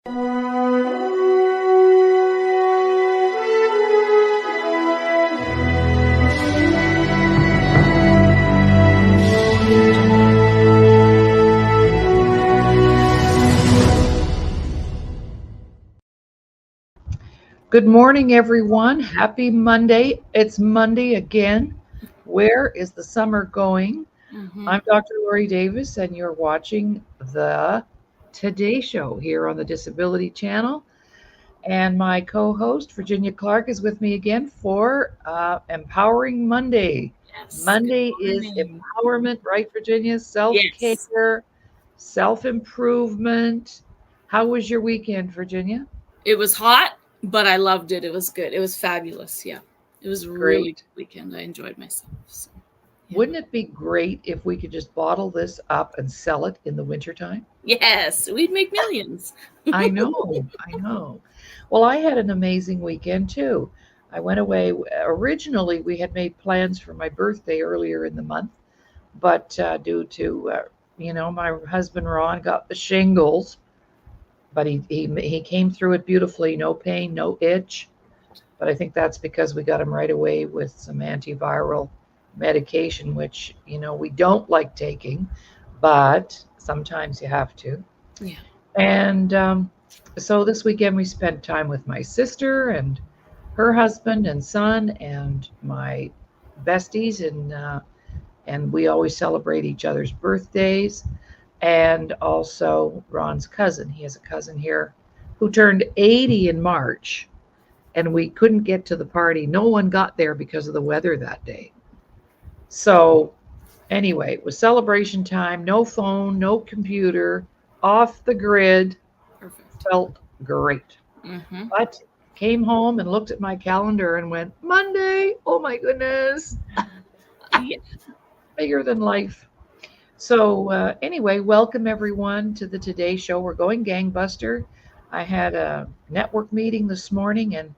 Good morning, everyone. Happy Monday. It's Monday again. Where is the summer going? I'm Dr. Lori Davis, and you're watching the Today Show here on the Disability Channel. And my co host, Virginia Clark, is with me again for Empowering Monday. Yes. Monday is empowerment, right, Virginia? Self care, self improvement. How was your weekend, Virginia? It was hot, but I loved it. It was good. It was fabulous. Yeah. It was a really good weekend. I enjoyed myself. So, yeah. Wouldn't it be great if we could just bottle this up and sell it in the wintertime? Yes, we'd make millions. I know. Well, I had an amazing weekend too. I went away. Originally, we had made plans for my birthday earlier in the month, but due to, my husband Ron got the shingles, but he came through it beautifully. No pain, no itch. But I think that's because we got him right away with some antiviral medication, which, we don't like taking, but sometimes you have to. Yeah. And so this weekend we spent time with my sister and her husband and son and my besties, and we always celebrate each other's birthdays. And also Ron's cousin. He has a cousin here who turned 80 in March, and we couldn't get to the party. No one got there because of the weather that day. So anyway, it was celebration time, no phone, no computer, off the grid. Perfect. Felt great. But came home and looked at my calendar and went, Monday, oh my goodness. Yeah. Bigger than life. So anyway, welcome everyone to the Today Show. We're going gangbuster. I had a network meeting this morning, and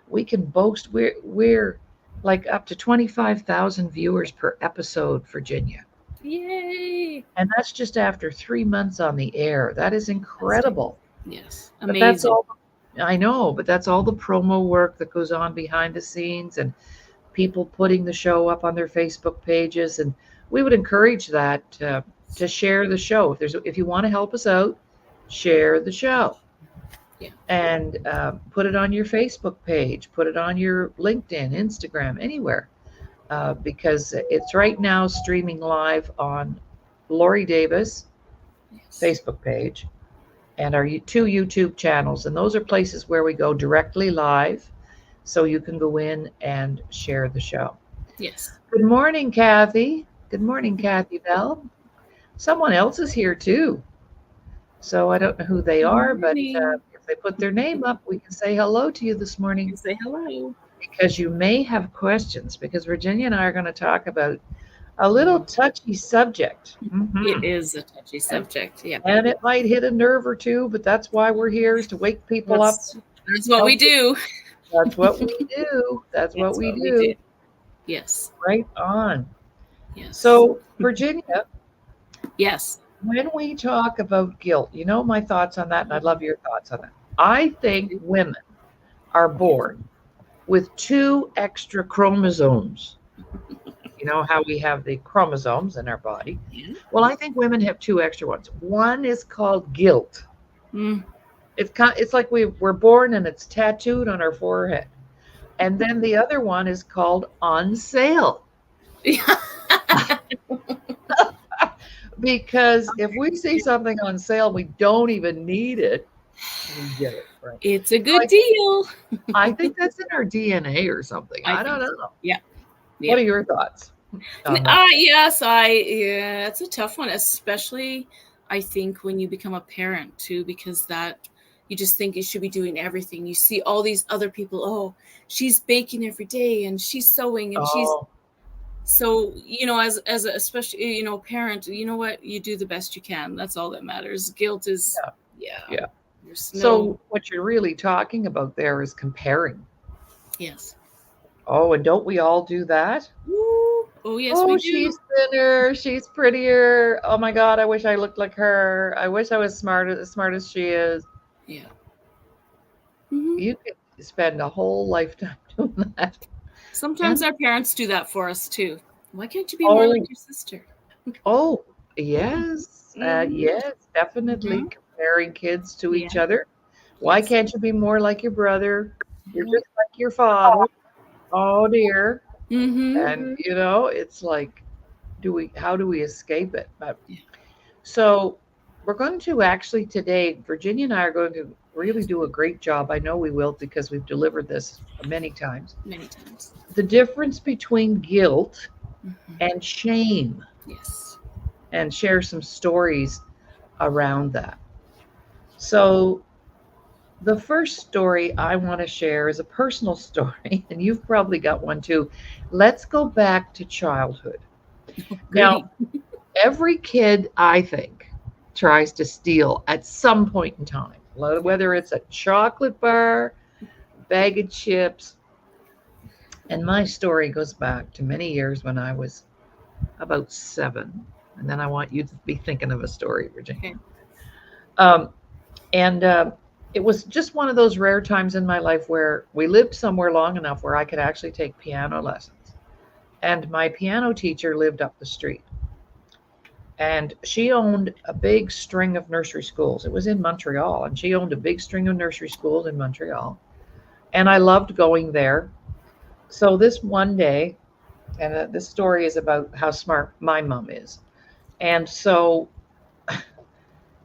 we can boast we're like up to 25,000 viewers per episode, Virginia. Yay. And that's just after 3 months on the air. That is incredible. Yes. But Amazing. that's all, I know, but that's all the promo work that goes on behind the scenes and people putting the show up on their Facebook pages. And we would encourage that to share the show. If you want to help us out, share the show. Yeah. And put it on your Facebook page, put it on your LinkedIn, Instagram, anywhere, because it's right now streaming live on Lori Davis Facebook page and our 2 YouTube channels. And those are places where we go directly live, so you can go in and share the show. Yes. Good morning, Kathy. Good morning, Kathy Bell. Someone else is here too. So I don't know who they are, but if they put their name up, we can say hello to you this morning. You say hello. Because you may have questions, because Virginia and I are going to talk about a little touchy subject. It is a touchy subject, yeah. And it might hit a nerve or two, but that's why we're here, is to wake people up. That's what we do. That's what we do. That's what we do. Yes. Right on. Yes. So, Virginia. Yes. When we talk about guilt, you know my thoughts on that, and I'd love your thoughts on that. I think women are born with 2 extra chromosomes. You know how we have the chromosomes in our body? Well, I think women have 2 extra ones. One is called guilt. It's like we're born and it's tattooed on our forehead. And then the other one is called on sale. Because if we see something on sale, we don't even need it. We get it, right? It's a good deal. I think that's in our DNA or something. I don't know. So. Yeah. What are your thoughts? Yes, it's a tough one, especially I think when you become a parent too, because that you just think you should be doing everything. You see all these other people, oh, she's baking every day and she's sewing and she's so, as a, especially, parent, you know what, you do the best you can. That's all that matters. Guilt is, yeah. So what you're really talking about there is comparing. Yes. Oh, and don't we all do that? Ooh. Oh, yes, we do. She's thinner. She's prettier. Oh my God, I wish I looked like her. I wish I was as smart as she is. Yeah. You could spend a whole lifetime doing that. Sometimes And our parents do that for us too. Why can't you be more oh, like your sister? oh, yes, Mhm. yes, definitely Mhm. comparing kids to Yeah. each other. Why Yes. can't you be more like your brother? You're Yeah. just like your father. Oh dear. Mhm. And you know, it's like, how do we escape it? But Yeah. so we're going to actually today, Virginia and I are going to really do a great job. I know we will because we've delivered this many times. Many times. The difference between guilt Mhm. and shame, Yes. and share some stories around that. So, the first story I want to share is a personal story, and you've probably got one too. Let's go back to childhood. Now, Goody. every kid, I think, tries to steal at some point in time, whether it's a chocolate bar, bag of chips. And my story goes back to many years when I was about 7. And then I want you to be thinking of a story, Virginia. Okay. Um, and it was just one of those rare times in my life where we lived somewhere long enough where I could actually take piano lessons. And my piano teacher lived up the street. And she owned a big string of nursery schools. It was in Montreal, and she owned a big string of nursery schools in Montreal. And I loved going there. So this one day, and this story is about how smart my mom is. And so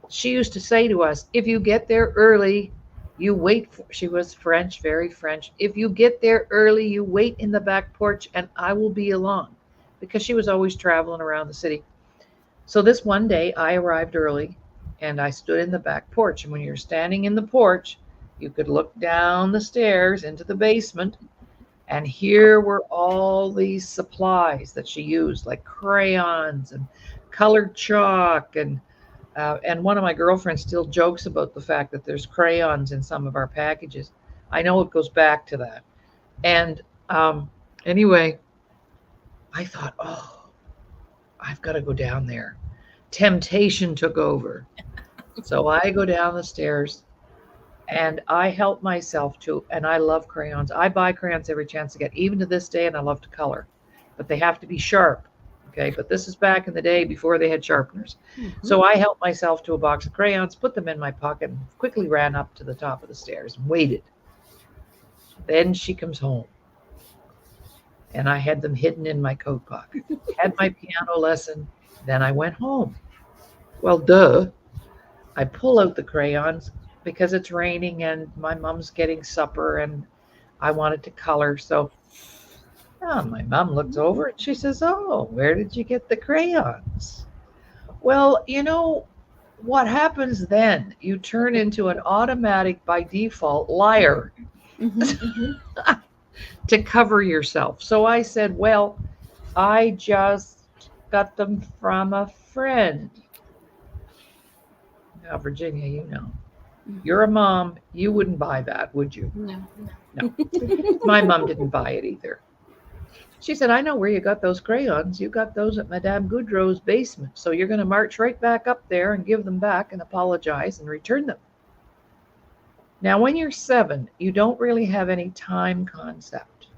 she used to say to us, if you get there early, you wait for, she was French, very French. If you get there early, you wait in the back porch and I will be along, because she was always traveling around the city. So this one day I arrived early and I stood in the back porch. And when you're standing in the porch, you could look down the stairs into the basement. And here were all these supplies that she used, like crayons and colored chalk. And one of my girlfriends still jokes about the fact that there's crayons in some of our packages. I know it goes back to that. And anyway, I thought, oh, I've got to go down there. Temptation took over. So I go down the stairs and I help myself to, and I love crayons. I buy crayons every chance I get, even to this day, and I love to color, but they have to be sharp. Okay, but this is back in the day before they had sharpeners. Mhm. So I helped myself to a box of crayons, put them in my pocket, and quickly ran up to the top of the stairs and waited. Then she comes home, and I had them hidden in my coat pocket. Had my piano lesson, then I went home. Well, duh. I pull out the crayons because it's raining and my mom's getting supper and I wanted to color. So my mom looks over and she says, oh, where did you get the crayons? Well, you know what happens then? You turn into an automatic, by default, liar Mhm. to cover yourself. So I said, well, I just got them from a friend. Now, Virginia, you know, Mhm. you're a mom. You wouldn't buy that, would you? No. No. My mom didn't buy it either. She said, I know where you got those crayons. You got those at Madame Goudreau's basement. So you're going to march right back up there and give them back and apologize and return them. Now, when you're 7, you don't really have any time concept.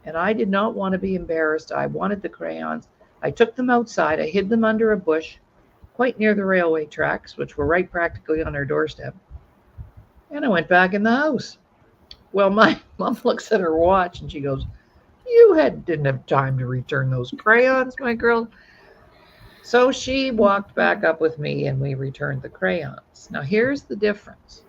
And I did not want to be embarrassed. I wanted the crayons. I took them outside. I hid them under a bush quite near the railway tracks, which were right practically on our doorstep. And I went back in the house. Well, my mom looks at her watch and she goes, didn't have time to return those crayons, my girl. So she walked back up with me and we returned the crayons. Now, here's the difference.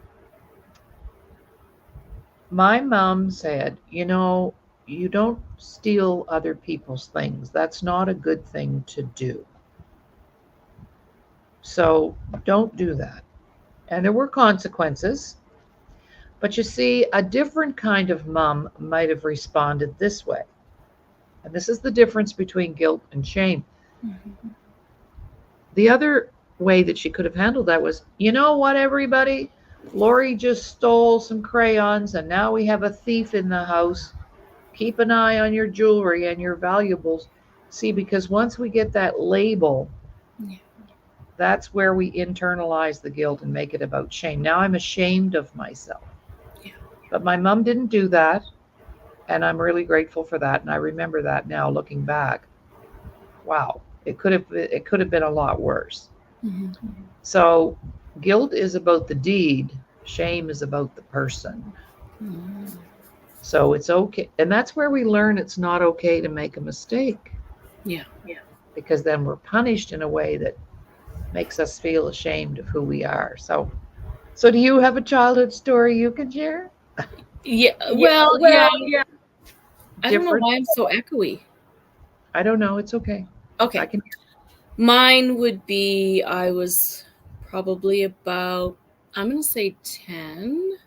My mom said, you know, you don't steal other people's things. That's not a good thing to do. So don't do that. And there were consequences. But you see, a different kind of mom might have responded this way. And this is the difference between guilt and shame. Mhm. The other way that she could have handled that was, you know what, everybody? Lori just stole some crayons, and now we have a thief in the house. Keep an eye on your jewelry and your valuables. See, because once we get that label, Yeah. that's where we internalize the guilt and make it about shame. Now I'm ashamed of myself. Yeah. But my mom didn't do that. And I'm really grateful for that. And I remember that now looking back. Wow, it could have been a lot worse. Mhm. So guilt is about the deed, shame is about the person. Mhm. So it's okay. And that's where we learn it's not okay to make a mistake. Yeah. Because then we're punished in a way that makes us feel ashamed of who we are. So do you have a childhood story you can share? Yeah. Well, yeah. I don't know Different? why I'm so echoey. I don't know. It's okay. I Okay. can. Mine would be I was probably about, I'm going to say 10.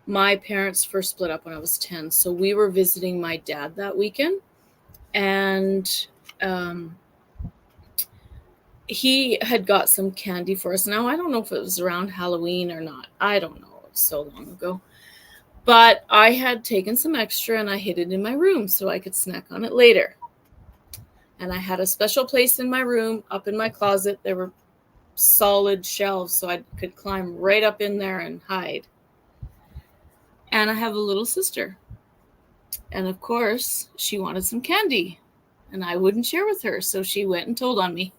My parents first split up when I was 10. So we were visiting my dad that weekend. And he had got some candy for us. Now, I don't know if it was around Halloween or not. I don't know. It was so long ago. But I had taken some extra and I hid it in my room so I could snack on it later. And I had a special place in my room, up in my closet. There were solid shelves so I could climb right up in there and hide. And I have a little sister. And of course, she wanted some candy. And I wouldn't share with her. So she went and told on me.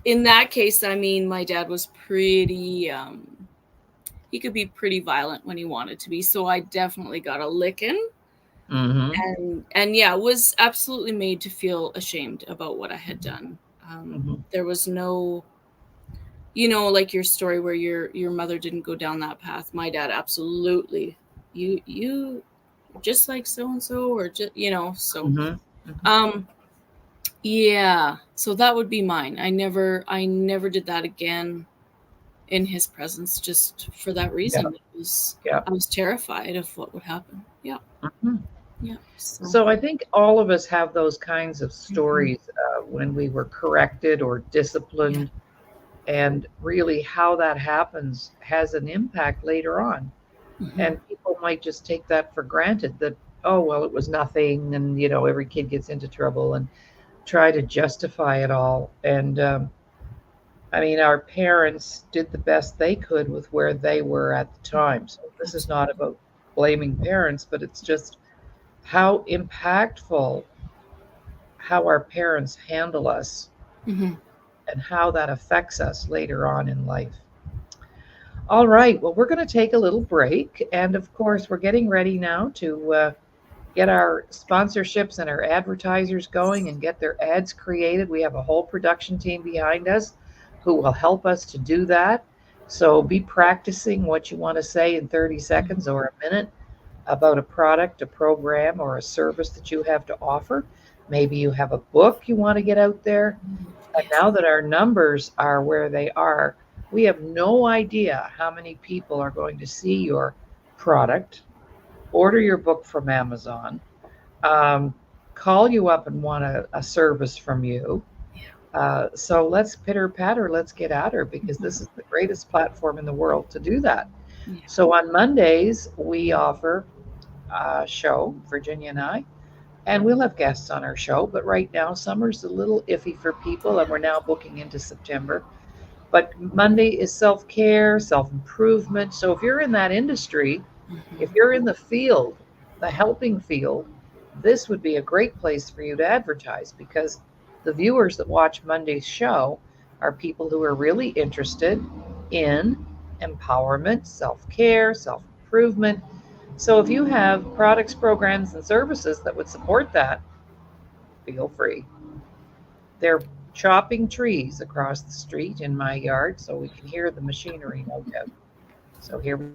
In that case, I mean, my dad was pretty, he could be pretty violent when he wanted to be. So I definitely got a licking. Mm-hmm. And yeah, was absolutely made to feel ashamed about what I had done. There was no, like your story where your mother didn't go down that path. My dad absolutely, you just like so-and-so, or just, so yeah, so that would be mine. I never did that again in his presence, just for that reason. I was terrified of what would happen. Yeah. Mm-hmm. Yeah. So I think all of us have those kinds of stories when we were corrected or disciplined, and really how that happens has an impact later on. And people might just take that for granted, that, oh, well, it was nothing. And, every kid gets into trouble, and try to justify it all. And I mean, our parents did the best they could with where they were at the time. So this is not about blaming parents, but it's just how impactful how our parents handle us and how that affects us later on in life. All right, well, we're going to take a little break. And of course, we're getting ready now to get our sponsorships and our advertisers going and get their ads created. We have a whole production team behind us who will help us to do that. So be practicing what you want to say in 30 seconds or a minute about a product, a program, or a service that you have to offer. Maybe you have a book you want to get out there. And now that our numbers are where they are, we have no idea how many people are going to see your product, order your book from Amazon, call you up and want a service from you. So let's pitter patter, let's get at her, because this is the greatest platform in the world to do that. So on Mondays, we offer a show, Virginia and I, and we'll have guests on our show. But right now, summer's a little iffy for people, and we're now booking into September. But Monday is self-care, self-improvement. So if you're in that industry, if you're in the field, the helping field, this would be a great place for you to advertise, because the viewers that watch Monday's show are people who are really interested in empowerment, self-care, self-improvement. So if you have products, programs, and services that would support that, feel free. They're chopping trees across the street in my yard, so we can hear the machinery, no doubt. So here we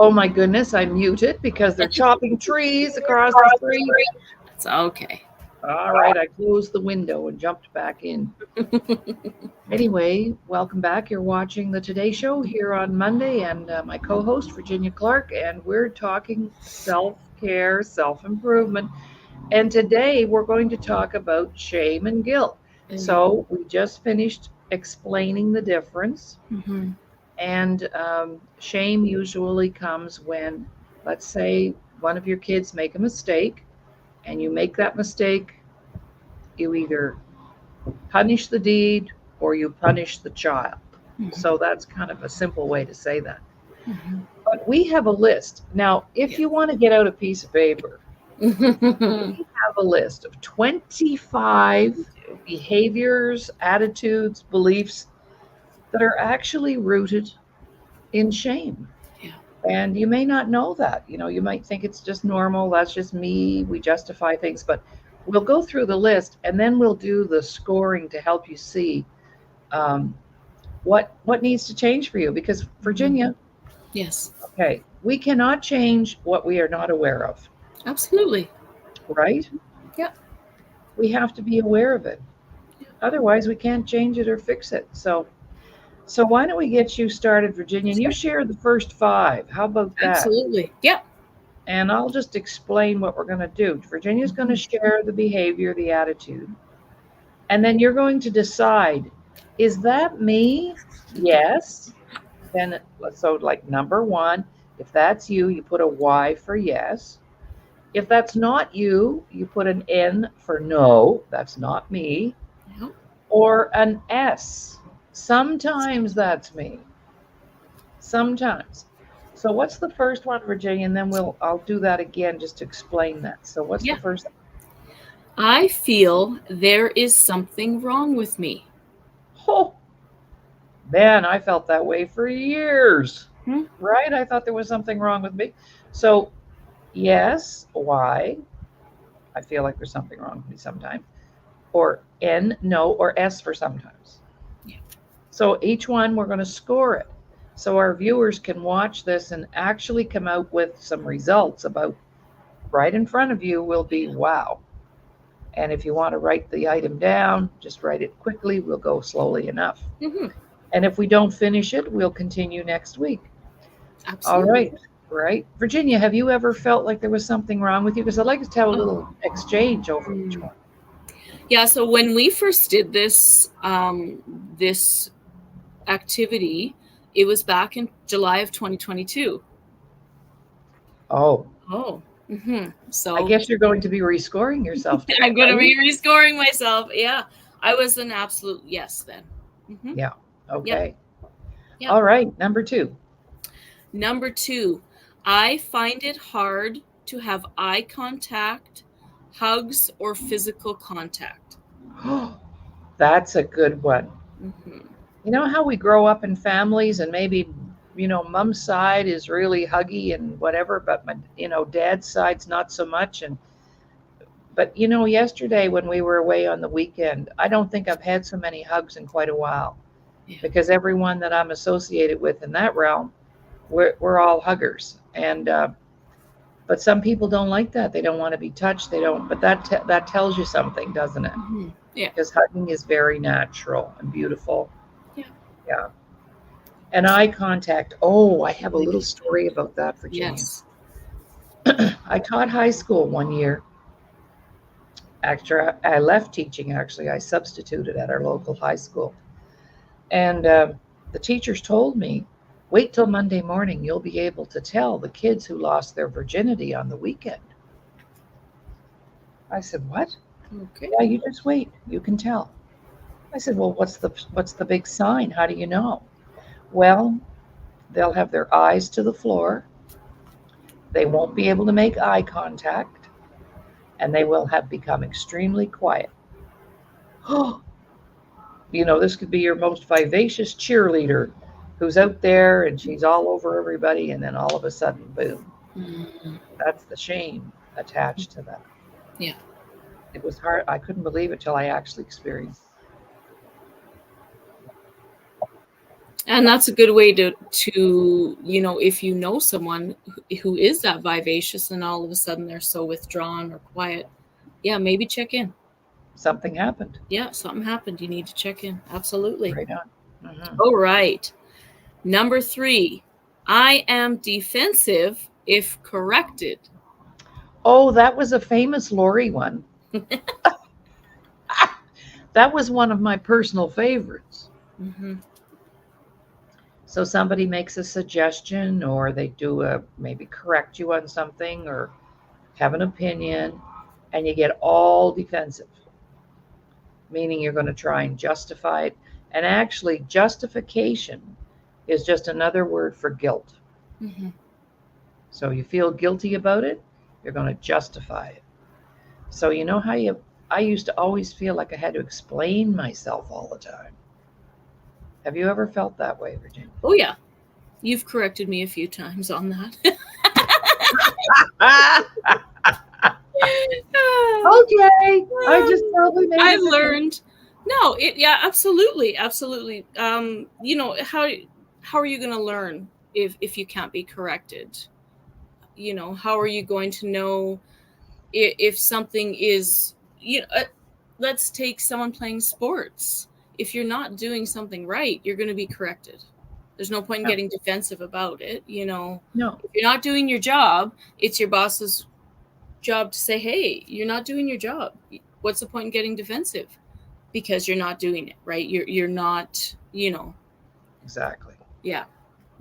Oh my goodness, I muted because they're chopping trees across the street. It's okay. All right, I closed the window and jumped back in. Anyway, welcome back. You're watching the Today Show here on Monday, and my co-host Virginia Clark, and we're talking self-care, self-improvement. And today we're going to talk about shame and guilt. So we just finished explaining the difference. Mhm. And shame usually comes when, let's say, one of your kids make a mistake, and you make that mistake, you either punish the deed or you punish the child. Mhm. So that's kind of a simple way to say that. Mhm. But we have a list. Now, if you want to get out a piece of paper, we have a list of 25 behaviors, attitudes, beliefs that are actually rooted in shame. Yeah. And you may not know that. You might think it's just normal. That's just me. We justify things. But we'll go through the list and then we'll do the scoring to help you see what needs to change for you. Because, Virginia, Yes. okay, we cannot change what we are not aware of, Absolutely. right? Yep. We have to be aware of it. Otherwise, we can't change it or fix it. So why don't we get you started, Virginia? And you share the first 5. How about that? Absolutely. Yep. And I'll just explain what we're going to do. Virginia's going to share the behavior, the attitude. And then you're going to decide, is that me? Yes. Then, so like number 1, if that's you, you put a Y for yes. If that's not you, you put an N for no, that's not me. Yep. Or an S. Sometimes that's me. Sometimes. So what's the first one, Virginia? And then I'll do that again just to explain that. So what's the first? I feel there is something wrong with me. Oh, man, I felt that way for years. Hmm? Right? I thought there was something wrong with me. So yes, why? I feel like there's something wrong with me sometimes. Or N, no, or S for sometimes. Yeah. So each one, we're going to score it. So our viewers can watch this and actually come out with some results about right in front of you will be wow. And if you want to write the item down, just write it quickly. We'll go slowly enough. Mm-hmm. And if we don't finish it, we'll continue next week. Absolutely. All right. Right. Virginia, have you ever felt like there was something wrong with you? Because I'd like to have a little exchange over each one. Yeah. So when we first did this, this activity, it was back in July of 2022. Oh. Mm-hmm. So I guess you're going to be rescoring yourself. Today, I'm going to be rescoring myself. Yeah. I was an absolute yes then. Mm-hmm. Yeah. Okay. Yeah. All right. Number 2. Number 2, I find it hard to have eye contact, hugs, or physical contact. That's a good one. Mm-hmm. You know how we grow up in families and maybe, mom's side is really huggy and whatever, but dad's side's not so much. But yesterday when we were away on the weekend, I don't think I've had so many hugs in quite a while. Yeah. Because everyone that I'm associated with in that realm, we're all huggers. And but some people don't like that. They don't want to be touched. They don't. But that tells you something, doesn't it? Mm-hmm. Yeah. Because hugging is very natural and beautiful. Yeah. Yeah. And eye contact. Oh, I have a little story about that, Virginia. Yes. I taught high school one year. After I left teaching, actually, I substituted at our local high school. And the teachers told me, wait till Monday morning, you'll be able to tell the kids who lost their virginity on the weekend. I said, what? Okay. Yeah, you just wait. You can tell. I said, well, what's the big sign? How do you know? Well, they'll have their eyes to the floor. They won't be able to make eye contact. And they will have become extremely quiet. This could be your most vivacious cheerleader who's out there and she's all over everybody. And then all of a sudden, boom. Mm-hmm. That's the shame attached to that. Yeah. It was hard. I couldn't believe it till I actually experienced it. And that's a good way to if you know someone who is that vivacious and all of a sudden they're so withdrawn or quiet, yeah, maybe check in. Something happened. Yeah, something happened. You need to check in. Absolutely. Right on. Mm-hmm. All right. Number 3, I am defensive if corrected. Oh, that was a famous Lori one. That was one of my personal favorites. Mm-hmm. So somebody makes a suggestion, or they do maybe correct you on something, or have an opinion, and you get all defensive, meaning you're going to try and justify it. And actually, justification is just another word for guilt. Mm-hmm. So you feel guilty about it, you're going to justify it. So you know how I used to always feel like I had to explain myself all the time. Have you ever felt that way, Virginia? Oh, yeah. You've corrected me a few times on that. Okay. I just probably made I learned. No, absolutely. Absolutely. How are you going to learn if you can't be corrected? How are you going to know if something is, let's take someone playing sports. If you're not doing something right, you're going to be corrected. There's no point in getting defensive about it. No. If you're not doing your job, it's your boss's job to say, hey, you're not doing your job. What's the point in getting defensive? Because you're not doing it, right? You're not, Exactly. Yeah.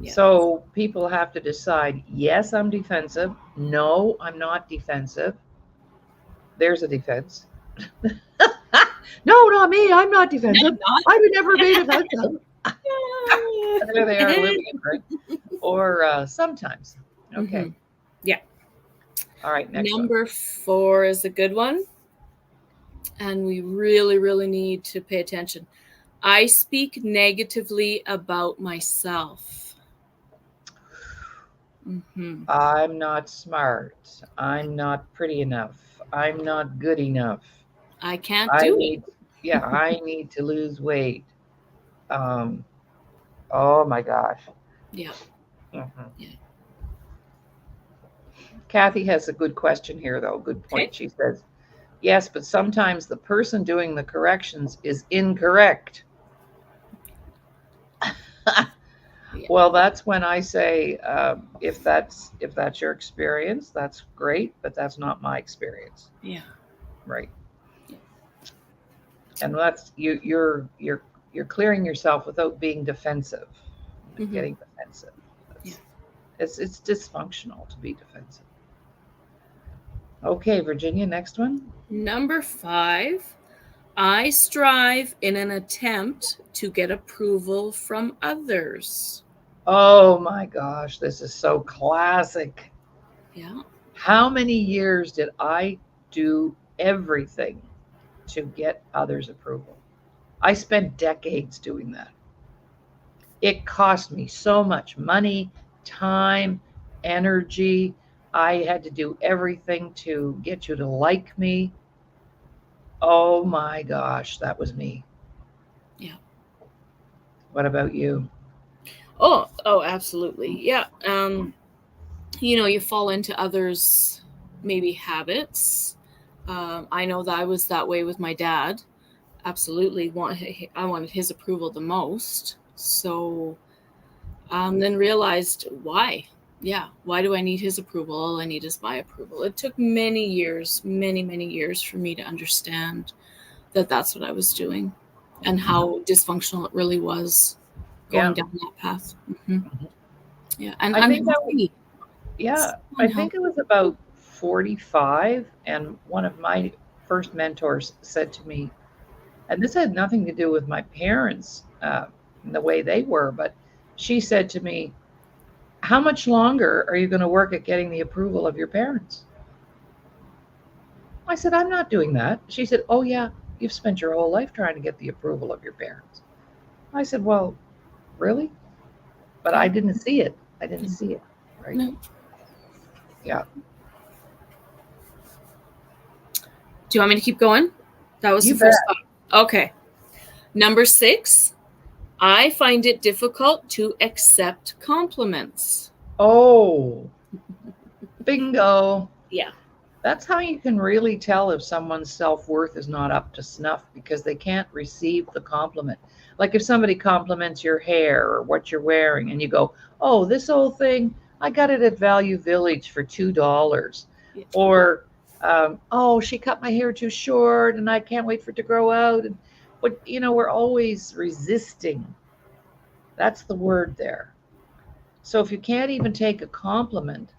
So people have to decide, yes, I'm defensive. No, I'm not defensive. There's a defense. No, not me. I'm not defensive. I would never be defensive. There they are living it, right? Or sometimes. Okay. Mm-hmm. Yeah. All right. Next Number 4 is a good one. And we really, really need to pay attention. I speak negatively about myself. Mm-hmm. I'm not smart. I'm not pretty enough. I'm not good enough. I can't do it. Yeah, I need to lose weight. Oh my gosh. Yeah. Mm-hmm. Yeah. Kathy has a good question here, though. Good point. Okay. She says, yes, but sometimes the person doing the corrections is incorrect. Yeah. Well, that's when I say, if that's your experience, that's great, but that's not my experience. Yeah. Right. Yeah. And that's you're clearing yourself without being defensive, mm-hmm. Getting defensive. It's dysfunctional to be defensive. Okay, Virginia, next one. Number 5, I strive in an attempt to get approval from others. Oh my gosh, this is so classic. Yeah. How many years did I do everything to get others' approval? I spent decades doing that. It cost me so much money, time, energy. I had to do everything to get you to like me. Oh my gosh, that was me. Yeah. What about you? Oh, absolutely. Yeah. You fall into others' maybe habits. I know that I was that way with my dad. Absolutely. I wanted his approval the most. So then realized why. Yeah. Why do I need his approval? All I need is my approval. It took many years for me to understand that that's what I was doing and how dysfunctional it really was going down that path. Mm-hmm. Yeah. And I think it was about 45. And one of my first mentors said to me, and this had nothing to do with my parents, the way they were, but she said to me, how much longer are you going to work at getting the approval of your parents? I said, I'm not doing that. She said, oh yeah, you've spent your whole life trying to get the approval of your parents. I said, well, really? But I didn't see it. Right? No. Yeah. Do you want me to keep going? That was the first thought. Okay. Number 6, I find it difficult to accept compliments. Oh, bingo. Yeah. That's how you can really tell if someone's self-worth is not up to snuff, because they can't receive the compliment. Like if somebody compliments your hair or what you're wearing and you go, oh, this old thing, I got it at Value Village for $2. Yeah. Or, oh, she cut my hair too short and I can't wait for it to grow out. And but we're always resisting. That's the word there. So if you can't even take a compliment,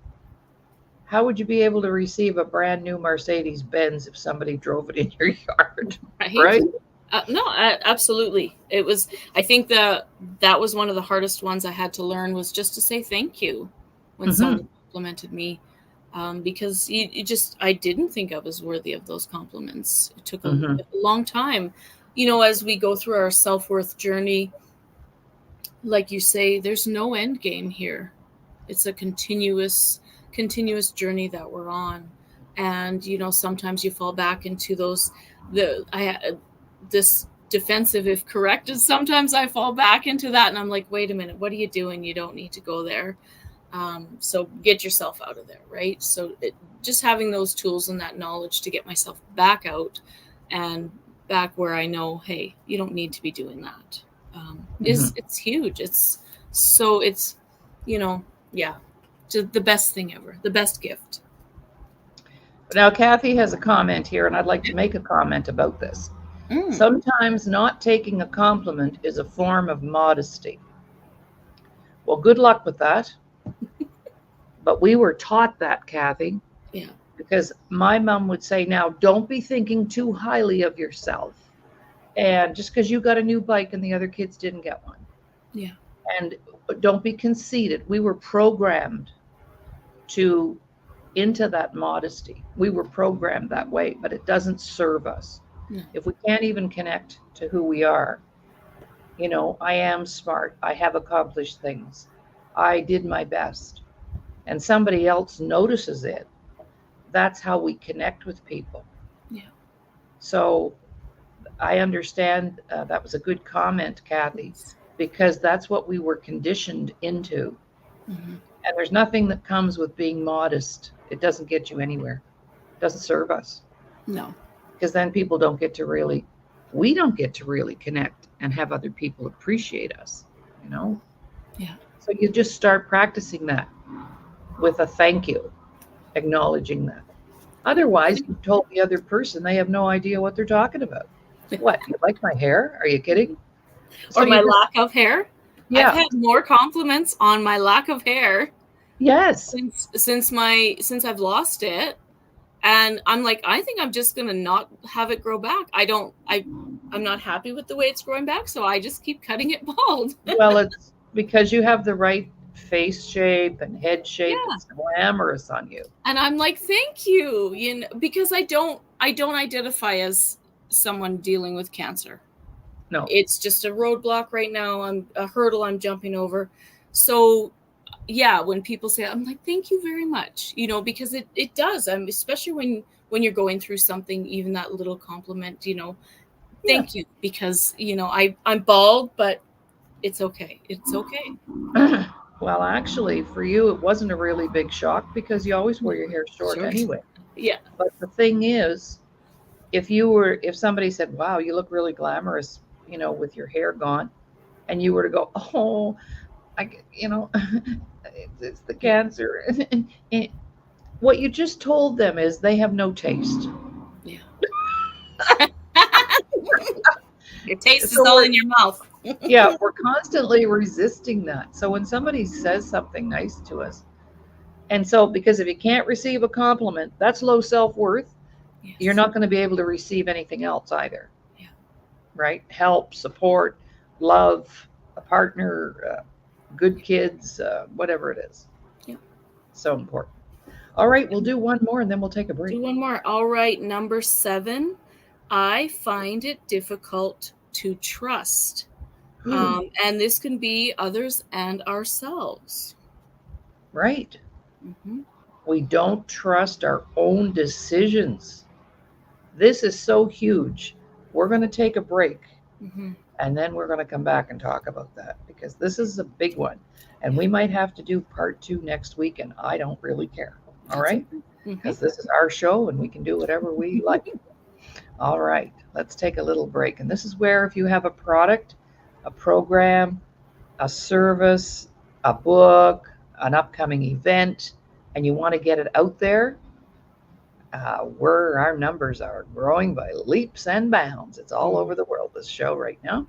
how would you be able to receive a brand new Mercedes Benz if somebody drove it in your yard? Right? No, absolutely. It was. I think that was one of the hardest ones I had to learn, was just to say thank you when someone complimented me, because I didn't think I was worthy of those compliments. It took a long time, as we go through our self-worth journey. Like you say, there's no end game here. It's a continuous journey that we're on, and sometimes you fall back into this defensive if corrected. Sometimes I fall back into that, and I'm like, wait a minute, what are you doing? You don't need to go there. So get yourself out of there, right? So just having those tools and that knowledge to get myself back out and back where I know, hey, you don't need to be doing that. It's huge. It's just the best thing ever, the best gift. Now, Kathy has a comment here, and I'd like to make a comment about this. Sometimes not taking a compliment is a form of modesty. Well, good luck with that. But we were taught that, Kathy. Yeah. Because my mom would say, now, don't be thinking too highly of yourself. And just because you got a new bike and the other kids didn't get one. Yeah. And don't be conceited. We were programmed into that modesty. We were programmed that way, but it doesn't serve us. No. If we can't even connect to who we are, I am smart. I have accomplished things. I did my best. And somebody else notices it. That's how we connect with people. Yeah. So I understand that was a good comment, Kathy, because that's what we were conditioned into. And there's nothing that comes with being modest. It doesn't get you anywhere. It doesn't serve us. No. Because then we don't get to really connect and have other people appreciate us, Yeah. So you just start practicing that with a thank you, acknowledging that. Otherwise, you've told the other person, they have no idea what they're talking about. What, you like my hair? Are you kidding? Or my lack of hair? Yeah. I've had more compliments on my lack of hair. Yes. Since I've lost it. And I'm like, I think I'm just gonna not have it grow back. I'm not happy with the way it's growing back, so I just keep cutting it bald. Well, it's because you have the right face shape and head shape. Yeah. It's glamorous on you. And I'm like, thank you, because I don't identify as someone dealing with cancer. No. It's just a roadblock right now. I'm a hurdle I'm jumping over. So yeah, when people say, I'm like, thank you very much, because it does. Especially when you're going through something, even that little compliment, thank you, because, I'm bald, but it's okay. It's okay. Well, actually, for you, it wasn't a really big shock because you always wear your hair short anyway. Yeah. But the thing is, if somebody said, wow, you look really glamorous, with your hair gone, and you were to go, oh, it's the cancer. What you just told them is they have no taste. Yeah. Your taste is all in your mouth. Yeah, we're constantly resisting that. So when somebody says something nice to us, and so because if you can't receive a compliment, that's low self-worth. Yes. You're not going to be able to receive anything else either. Yeah. Right? Help, support, love, a partner, good kids, whatever it is. Yeah. So important. All right, we'll do one more and then we'll take a break. Do one more. All right, number 7. I find it difficult to trust. And this can be others and ourselves. Right. We don't trust our own decisions. This is so huge. We're going to take a break. And then we're going to come back and talk about that because this is a big one. And we might have to do part 2 next week, and I don't really care. All right? Because this is our show and we can do whatever we like. All right, let's take a little break. And this is where if you have a product, a program, a service, a book, an upcoming event, and you want to get it out there, our numbers are growing by leaps and bounds. It's all over the world, this show right now.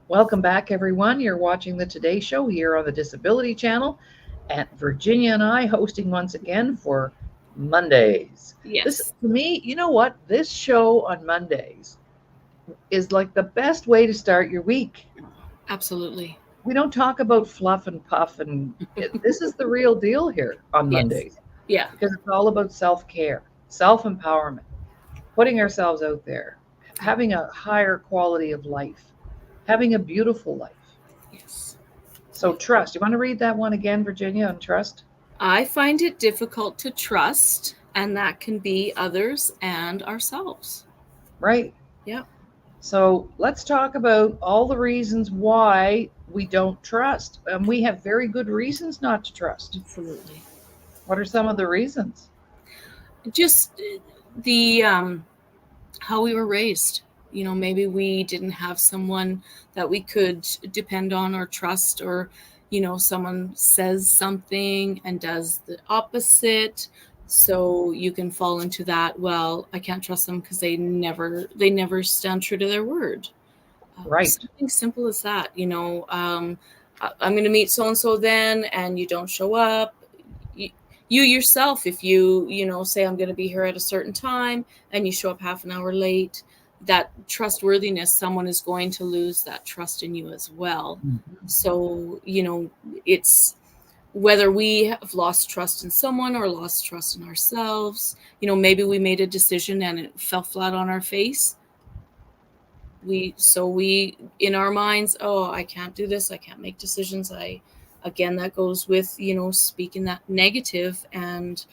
Welcome back, everyone. You're watching the Today Show here on the Disability Channel, and Virginia and I hosting once again for Mondays. Yes. This, to me, you know what? This show on Mondays is like the best way to start your week. Absolutely. We don't talk about fluff and puff, and this is the real deal here on Mondays. Yeah. Because it's all about self-care, self-empowerment, putting ourselves out there, having a higher quality of life, having a beautiful life. Yes. So trust. You want to read that one again, Virginia, on trust? I find it difficult to trust, and that can be others and ourselves. Right. Yeah. So let's talk about all the reasons why we don't trust. And we have very good reasons not to trust. Absolutely. What are some of the reasons? Just the how we were raised. You know, maybe we didn't have someone that we could depend on or trust, or, you know, someone says something and does the opposite. So you can fall into that. Well, I can't trust them because they never stand true to their word. Right. Something simple as that. You know, I'm going to meet so-and-so then, and you don't show up. You yourself, if you know, say I'm going to be here at a certain time and you show up half an hour late, that trustworthiness, someone is going to lose that trust in you as well. Mm-hmm. So, you know, it's whether we have lost trust in someone or lost trust in ourselves. You know, maybe we made a decision and it fell flat on our face. We in our minds, oh, I can't do this, I can't make decisions. Again, that goes with, you know, speaking that negative and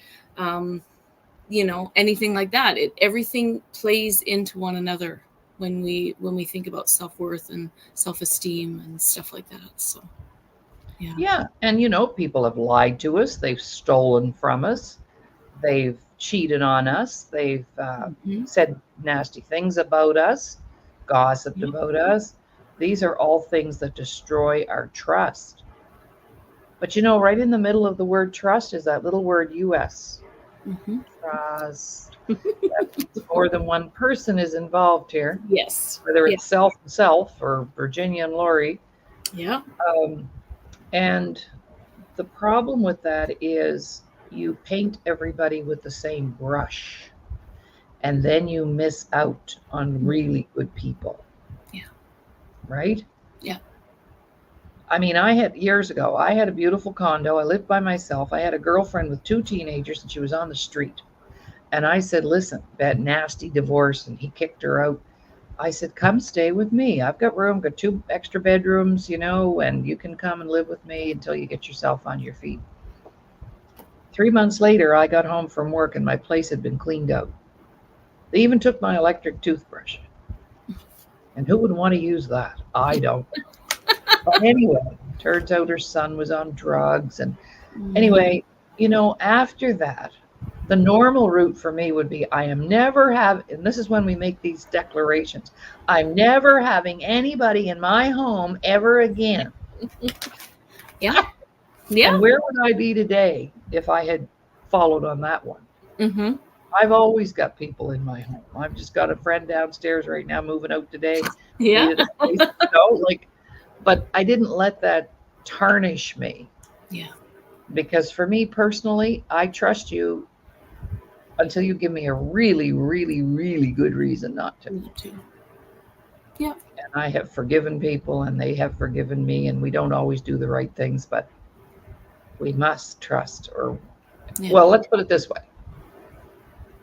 you know, anything like that. Everything plays into one another when we think about self-worth and self-esteem and stuff like that. So yeah. And you know, people have lied to us, they've stolen from us, they've cheated on us, they've said nasty things about us, gossiped about us. These are all things that destroy our trust. But you know, right in the middle of the word trust is that little word US. Trust. More than one person is involved here. Yes. Whether it's self or Virginia and Lori. Yeah. And the problem with that is you paint everybody with the same brush, and then you miss out on really good people. Yeah. Right? Yeah. I mean, years ago, I had a beautiful condo. I lived by myself. I had a girlfriend with 2 teenagers, and she was on the street. And I said, listen, that nasty divorce, and he kicked her out. I said, come stay with me. I've got room, got 2 extra bedrooms, you know, and you can come and live with me until you get yourself on your feet. 3 months later, I got home from work, and my place had been cleaned out. They even took my electric toothbrush. And who would want to use that? I don't. But anyway, turns out her son was on drugs. And anyway, you know, after that, the normal route for me would be, and this is when we make these declarations, I'm never having anybody in my home ever again. Yeah. Yeah. And where would I be today if I had followed on that one? Mm-hmm. I've always got people in my home. I've just got a friend downstairs right now moving out today. Yeah. But I didn't let that tarnish me. Yeah. Because for me personally, I trust you until you give me a really, really, really good reason not to. Yeah. And I have forgiven people and they have forgiven me, and we don't always do the right things, but we must trust. Or, Yeah. well, let's put it this way.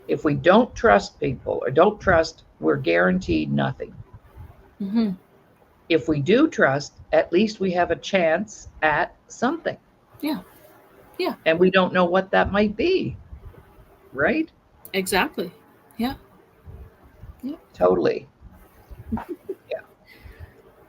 If we don't trust people or don't trust, we're guaranteed nothing. Mm-hmm. If we do trust, at least we have a chance at something. Yeah. Yeah. And we don't know what that might be. Right? Exactly. Yeah. Yeah. Totally.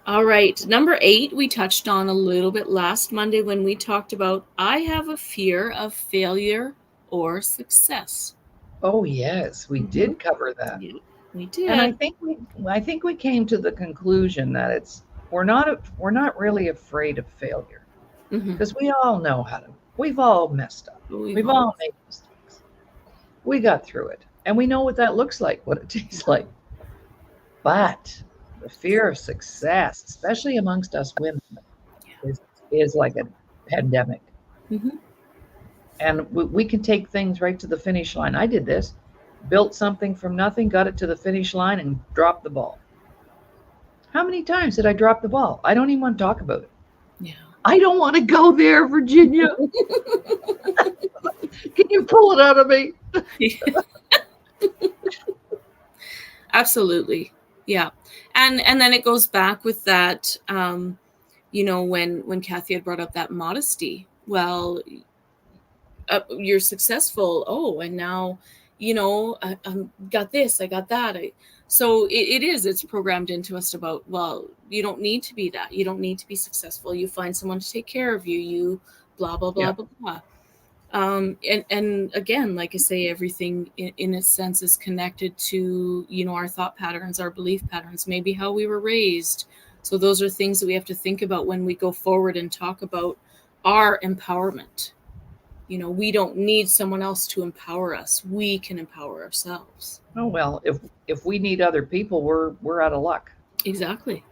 All right. Number 8, we touched on a little bit last Monday when we talked about I have a fear of failure or success. Oh, yes, we did cover that. Yeah, we did. And I think we came to the conclusion that we're not really afraid of failure, Mhm. because we all know we've all messed up. We've all made mistakes. We got through it, and we know what that looks like, what it tastes like. But the fear of success, especially amongst us women, is like a pandemic. Mhm. And we can take things right to the finish line. I did this, built something from nothing, got it to the finish line, and dropped the ball. How many times did I drop the ball? I don't even want to talk about it. Yeah. I don't want to go there, Virginia. Can you pull it out of me? Absolutely. Yeah. And then it goes back with that, when Kathy had brought up that modesty. Well, you're successful. Oh, and now, I got this, I got that. So it's programmed into us about, well, you don't need to be that. You don't need to be successful. You find someone to take care of you. You blah, blah, blah, blah, blah. And again, like I say, everything in a sense is connected to, our thought patterns, our belief patterns, maybe how we were raised. So those are things that we have to think about when we go forward and talk about our empowerment. We don't need someone else to empower us. We can empower ourselves. Oh, well, if we need other people, we're out of luck. Exactly.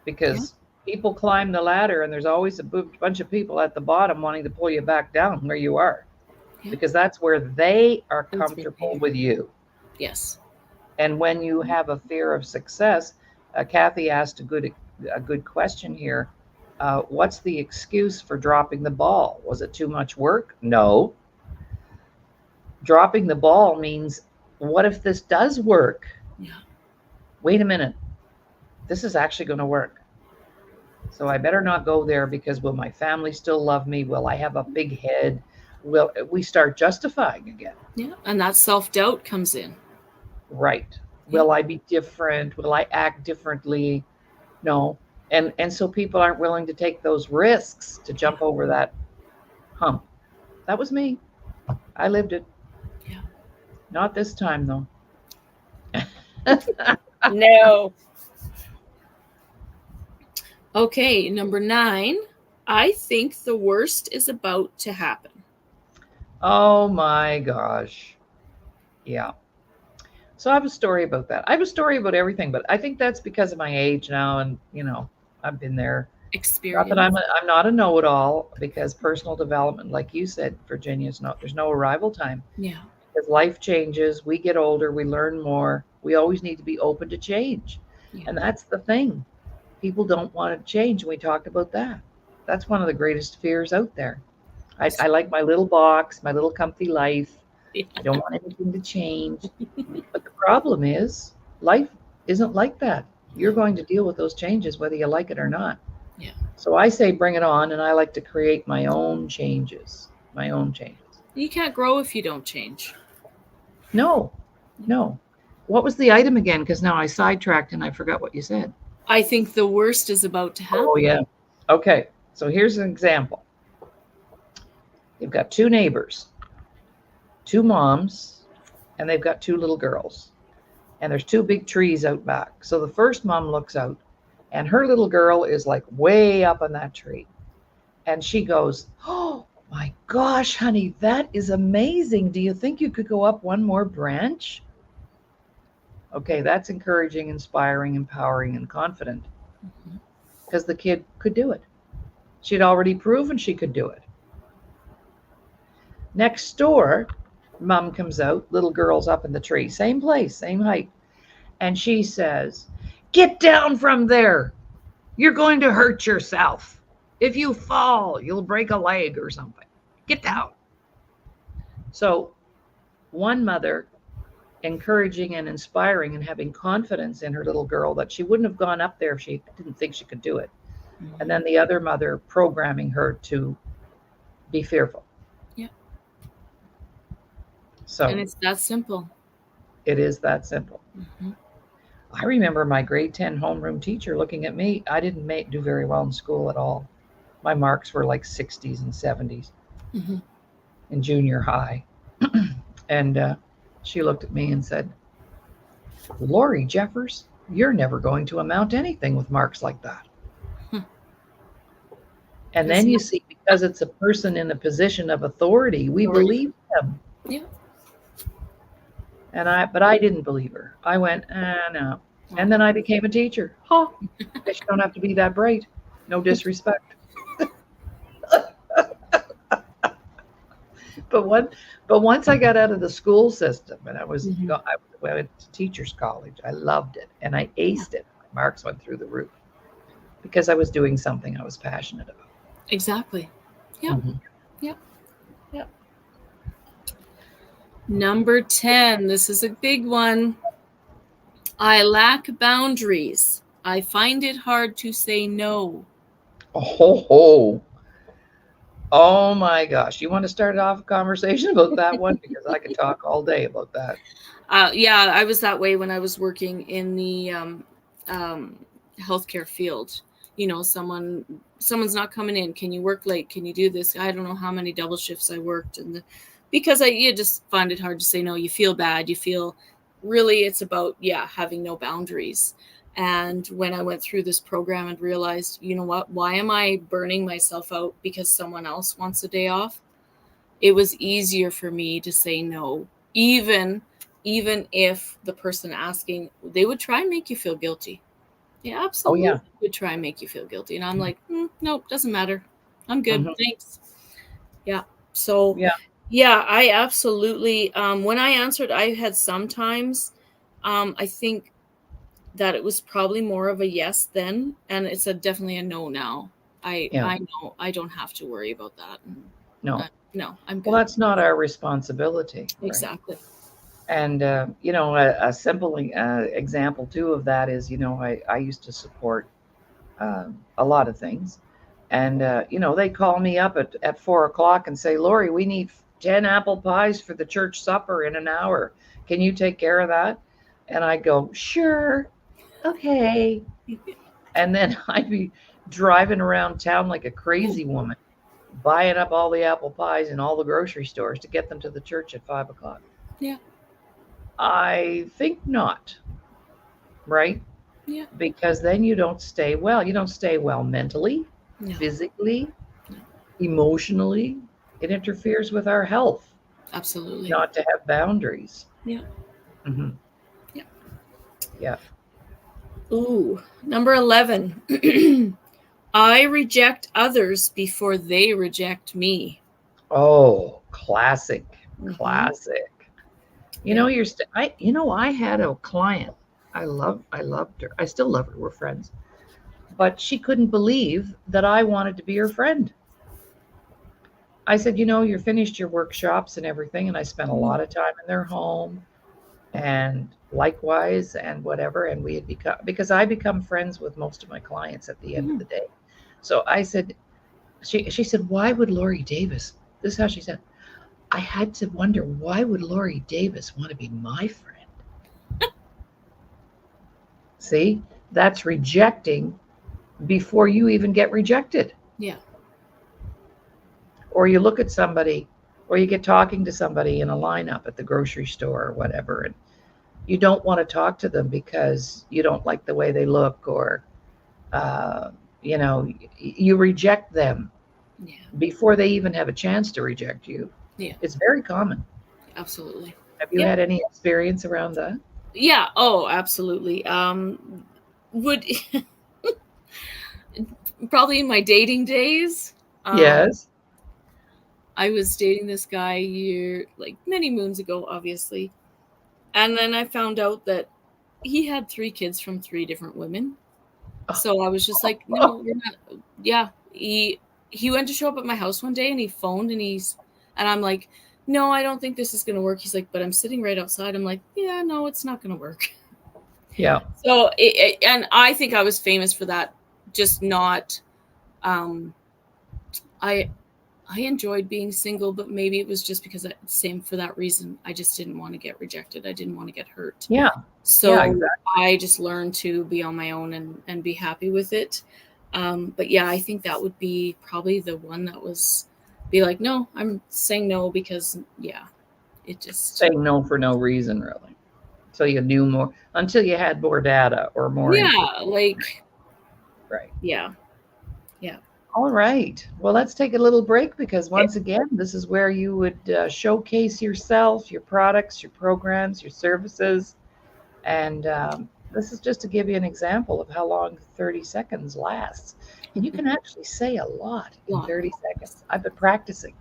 Because people climb the ladder, and there's always a bunch of people at the bottom wanting to pull you back down where you are. Yeah. Because that's where they are comfortable with you. Yes. And when you have a fear of success, Kathy asked a good question here. What's the excuse for dropping the ball? Was it too much work? No. Dropping the ball means, what if this does work? Yeah. Wait a minute. This is actually going to work. So I better not go there, because will my family still love me? Will I have a big head? Will we start justifying again? Yeah. And that self-doubt comes in. Right. Yeah. Will I be different? Will I act differently? No. And so people aren't willing to take those risks to jump over that hump. That was me. I lived it. Yeah. Not this time, though. No. Okay, number 9. I think the worst is about to happen. Oh my gosh. Yeah. So I have a story about that. I have a story about everything, but I think that's because of my age now, and I've been there. Experience. Not that I'm not a know-it-all, because personal development, like you said, Virginia, there's no arrival time. Yeah. Because life changes, we get older, we learn more. We always need to be open to change. Yeah. And that's the thing. People don't want to change. We talked about that. That's one of the greatest fears out there. I like my little box, my little comfy life. Yeah. I don't want anything to change. But the problem is, life isn't like that. You're going to deal with those changes whether you like it or not. Yeah. So I say bring it on, and I like to create my own changes. You can't grow if you don't change. No. What was the item again? Because now I sidetracked and I forgot what you said. I think the worst is about to happen. Oh, yeah. Okay. So here's an example. You've got 2 neighbors, 2 moms, and they've got 2 little girls. And there's 2 big trees out back. So the first mom looks out, and her little girl is like way up on that tree. And she goes, "Oh my gosh, honey, that is amazing. Do you think you could go up one more branch?" Okay, that's encouraging, inspiring, empowering, and confident. Because the kid could do it. She'd already proven she could do it. Next door, mom comes out, little girl's up in the tree, same place, same height. And she says, Get down from there. You're going to hurt yourself. If you fall, you'll break a leg or something. Get down. So one mother encouraging and inspiring and having confidence in her little girl that she wouldn't have gone up there if she didn't think she could do it. And then the other mother programming her to be fearful. Yeah. So and it's that simple. It is that simple. Mm-hmm. I remember my grade 10 homeroom teacher looking at me. I didn't do very well in school at all. My marks were like 60s and 70s Mm-hmm. in junior high. And she looked at me and said, Lori Jeffers, you're never going to amount to anything with marks like that. And then you see, because it's a person in a position of authority, we believe them. Yeah. But I didn't believe her. I went, no. And then I became a teacher. Huh. Guess you don't have to be that bright. No disrespect. But once I got out of the school system and I went to teacher's college, I loved it and I aced it. My marks went through the roof because I was doing something I was passionate about. Exactly. Yeah. Mm-hmm. Yep. Yep. Number 10. This is a big one. I lack boundaries. I find it hard to say no. Oh my gosh. You want to start off a conversation about that one? Because I could talk all day about that. Yeah, I was that way when I was working in the healthcare field. You know, someone's not coming in. Can you work late? Can you do this? I don't know how many double shifts I worked. Because you just find it hard to say no. You feel bad. You feel really it's about, having no boundaries. And when I went through this program and realized, you know what, why am I burning myself out because someone else wants a day off? It was easier for me to say no, even if the person asking, they would try and make you feel guilty. Yeah, absolutely. Would try and make you feel guilty. And I'm like, nope, doesn't matter. I'm good. Mm-hmm. Thanks. Yeah. So, I absolutely, when I answered, I had sometimes, I think that it was probably more of a yes then, and it's definitely a no now. I know I don't have to worry about that. No, I'm good. Well, that's not our responsibility. Exactly. Right? And, a simple example too of that is, I used to support a lot of things. And, they call me up at 4:00 and say, Lori, we need 10 apple pies for the church supper in an hour. Can you take care of that? And I go, sure. Okay. And then I'd be driving around town like a crazy woman, buying up all the apple pies in all the grocery stores to get them to the church at 5:00. Yeah. I think not. Right? Yeah. Because then you don't stay well. You don't stay well mentally, physically, emotionally. It interferes with our health. Absolutely. Not to have boundaries. Yeah. Mm-hmm. Yeah. Yeah. Ooh, number 11. I reject others before they reject me. Oh, classic. Mm-hmm. Classic. I had a client. I loved her. I still love her. We're friends. But she couldn't believe that I wanted to be her friend. I said, you're finished your workshops and everything. And I spent a lot of time in their home and likewise and whatever. And we had because I become friends with most of my clients at the end of the day. So I said, she said, why would Lori Davis? This is how she said, I had to wonder, why would Lori Davis want to be my friend? See, that's rejecting before you even get rejected. Yeah. Or you look at somebody, or you get talking to somebody in a lineup at the grocery store or whatever, and you don't want to talk to them because you don't like the way they look, or, you reject them before they even have a chance to reject you. Yeah. It's very common. Absolutely. Have you had any experience around that? Yeah. Oh, absolutely. Would probably in my dating days. Yes. I was dating this guy many moons ago, obviously. And then I found out that he had 3 kids from 3 different women. So I was just like, no, we're not. Yeah. He went to show up at my house one day and he phoned and I'm like, no, I don't think this is going to work. He's like, but I'm sitting right outside. I'm like, yeah, no, it's not going to work. Yeah. So, and I think I was famous for that. Just not, I enjoyed being single, but maybe it was just because same for that reason. I just didn't want to get rejected. I didn't want to get hurt. Yeah. So Yeah, exactly. I just learned to be on my own and be happy with it. But yeah, I think that would be probably the one that was be like, no, I'm saying no because it just saying no for no reason, really. So you knew more until you had more data or more. Like, right. Yeah. All right. Well, let's take a little break because once again, this is where you would showcase yourself, your products, your programs, your services. And this is just to give you an example of how long 30 seconds lasts. And you can actually say a lot in 30 seconds. I've been practicing.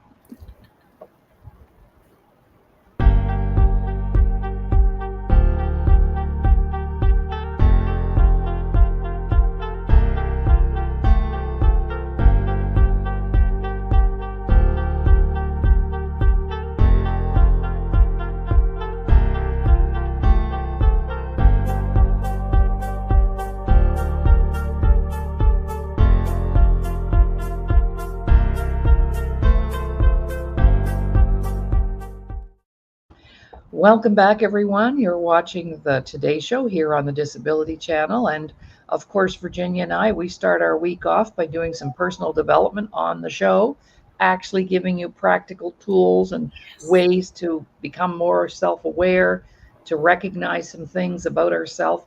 Welcome back, everyone. You're watching the Today Show here on the Disability Channel. And of course, Virginia and I, we start our week off by doing some personal development on the show, actually giving you practical tools and ways to become more self-aware, to recognize some things about ourselves.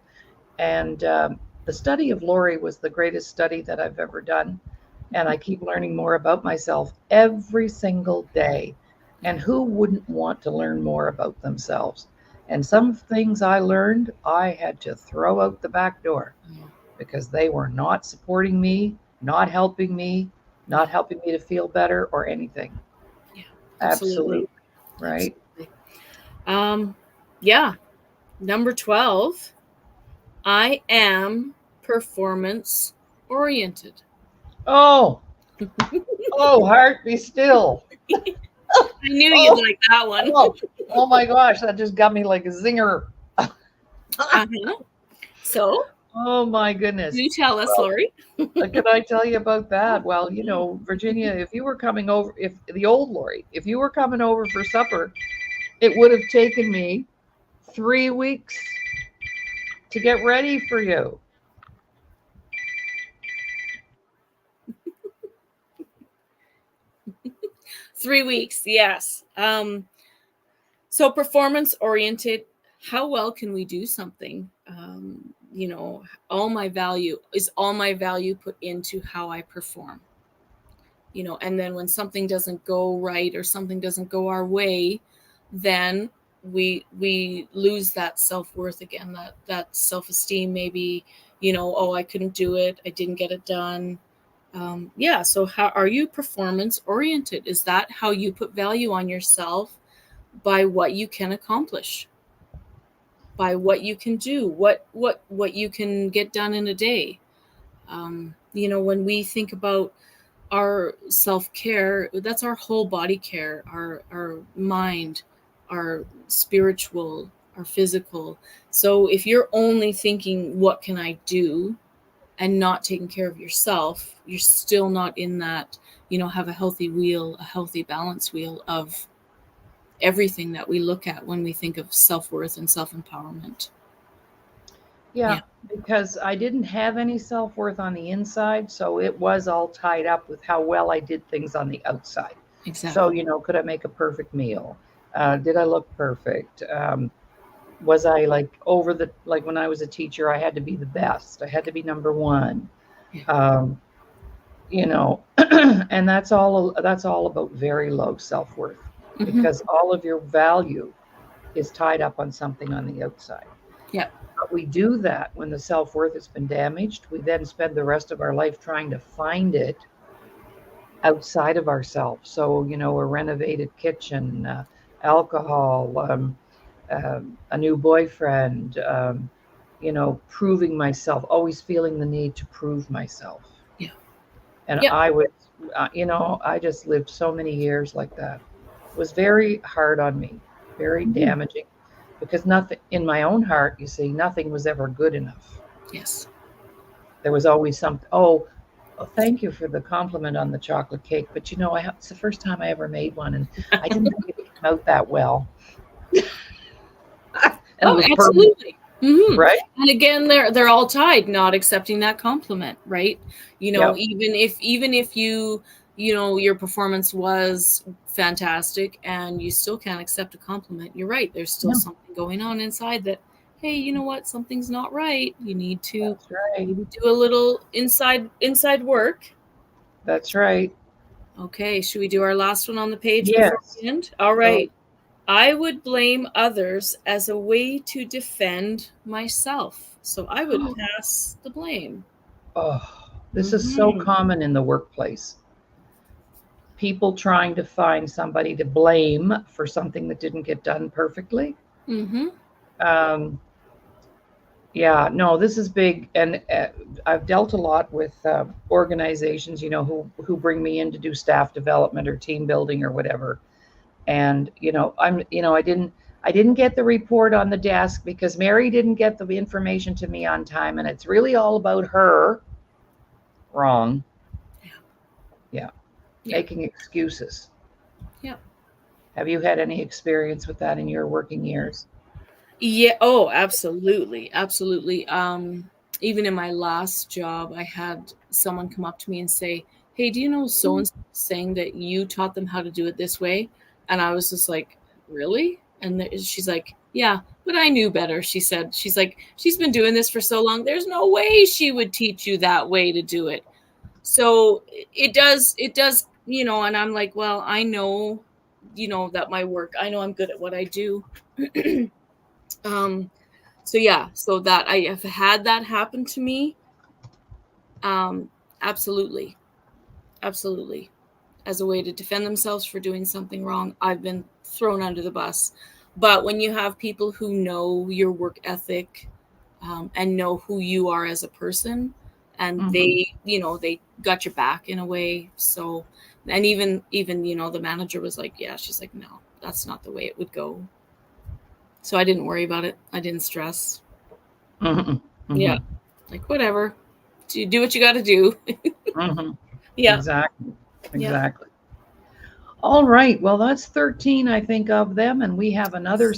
And the study of Lori was the greatest study that I've ever done. And I keep learning more about myself every single day. And who wouldn't want to learn more about themselves? And some things I learned, I had to throw out the back door because they were not supporting me, not helping me to feel better or anything. Yeah, absolutely. Right. Absolutely. Yeah. Number 12, I am performance oriented. Oh, heart be still. I knew you'd like that one. Oh my gosh, that just got me like a zinger. So, oh my goodness. You tell us, Lori. Can I tell you about that? Well, Virginia, if you were coming over, if the old Lori, if you were coming over for supper, it would have taken me 3 weeks to get ready for you. Three weeks, yes. So performance oriented, how well can we do something? All my value put into how I perform. And then when something doesn't go right or something doesn't go our way, then we lose that self-worth again, that self-esteem, maybe, I couldn't do it, I didn't get it done. So how are you performance oriented? Is that how you put value on yourself? By what you can accomplish, by what you can do, what you can get done in a day. When we think about our self-care, that's our whole body care, our mind, our spiritual, our physical. So if you're only thinking, what can I do, and not taking care of yourself, you're still not in that, have a healthy wheel, a healthy balance wheel of everything that we look at when we think of self-worth and self-empowerment. Yeah, because I didn't have any self-worth on the inside, so it was all tied up with how well I did things on the outside. Exactly. So, could I make a perfect meal? Did I look perfect? Was I like when I was a teacher, I had to be the best. I had to be number one. Yeah. And that's all about very low self-worth, because all of your value is tied up on something on the outside. Yeah. But we do that when the self-worth has been damaged. We then spend the rest of our life trying to find it outside of ourselves. So, a renovated kitchen, alcohol, a new boyfriend, proving myself, always feeling the need to prove myself. Yeah. And Yep. I would, I just lived so many years like that. It was very hard on me, very damaging, because nothing in my own heart, you see, nothing was ever good enough. Yes. There was always something. Oh, thank you for the compliment on the chocolate cake. But it's the first time I ever made one, and I didn't think it came out that well. And it was absolutely. Right? And again, they're all tied, not accepting that compliment, right? Yep. Even if you your performance was fantastic and you still can't accept a compliment, you're right. There's still something going on inside that, hey, you know what? Something's not right. You need to maybe do a little inside work. That's right. Okay, should we do our last one on the page Yes. before we end? All right. I would blame others as a way to defend myself. So I would pass the blame. Oh, this is so common in the workplace. People trying to find somebody to blame for something that didn't get done perfectly. Yeah, no, this is big. And I've dealt a lot with organizations, who bring me in to do staff development or team building or whatever. And, I didn't get the report on the desk because Mary didn't get the information to me on time. And it's really all about her. Wrong. Yeah. Making excuses. Yeah. Have you had any experience with that in your working years? Yeah. Oh, absolutely. Absolutely. Even in my last job, I had someone come up to me and say, hey, do you know so-and-so saying that you taught them how to do it this way? And I was just like, really? And she's like, yeah, but I knew better. She's like, she's been doing this for so long. There's no way she would teach you that way to do it. So it does, and I'm like, well, I know, that my work, I know I'm good at what I do. So that I have had that happen to me. Absolutely. As a way to defend themselves for doing something wrong, I've been thrown under the bus. But when you have people who know your work ethic and know who you are as a person, and they got your back in a way. So, and even the manager was like, yeah, she's like, no, that's not the way it would go. So I didn't worry about it. I didn't stress. Yeah. Like, whatever. You do what you got to do. Yeah. Exactly. Yeah. All right. Well, that's 13, I think, of them. And we have another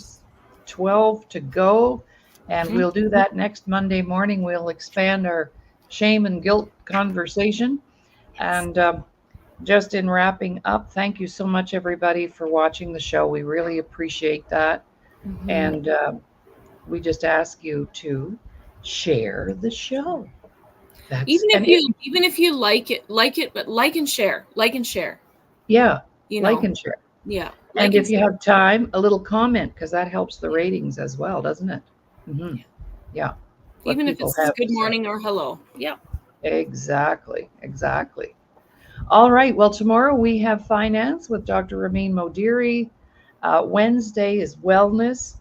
12 to go. And we'll do that next Monday morning. We'll expand our shame and guilt conversation. And just in wrapping up, thank you so much, everybody, for watching the show. We really appreciate that. And we just ask you to share the show. Even if you like it, but like and share. Yeah. Like and share. Yeah. And if you have time, a little comment, because that helps the ratings as well, doesn't it? Yeah. Even if it's good morning or hello. Yeah. Exactly. All right. Well, tomorrow we have finance with Dr. Ramin Modiri. Wednesday is wellness.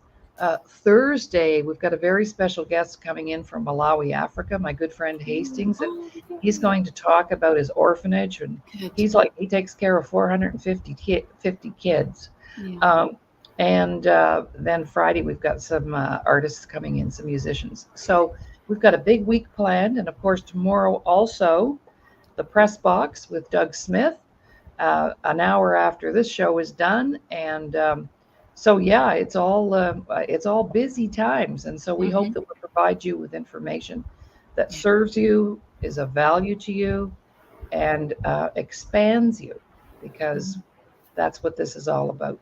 Thursday, we've got a very special guest coming in from Malawi, Africa, my good friend Hastings, and he's going to talk about his orphanage. And he takes care of 450 kids. Yeah. And then Friday, we've got some artists coming in, some musicians. So we've got a big week planned. And of course, tomorrow also, the Press Box with Doug Smith, an hour after this show is done. And so, yeah, it's all busy times. And so we hope that we'll provide you with information that serves you, is of value to you, and expands you, because that's what this is all about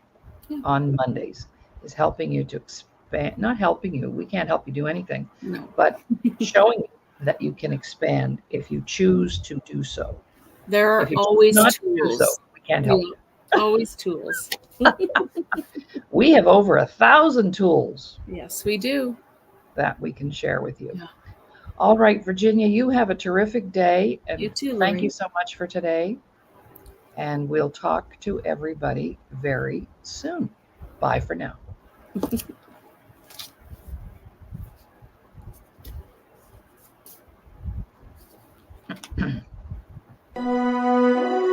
on Mondays, is helping you to expand, not helping you. We can't help you do anything, but showing you that you can expand if you choose to do so. There are always tools. We can't help you. Always tools. We have over 1,000 tools. Yes, we do. That we can share with you. Yeah. All right, Virginia, you have a terrific day. And you too, thank you so much for today. And we'll talk to everybody very soon. Bye for now. Bye.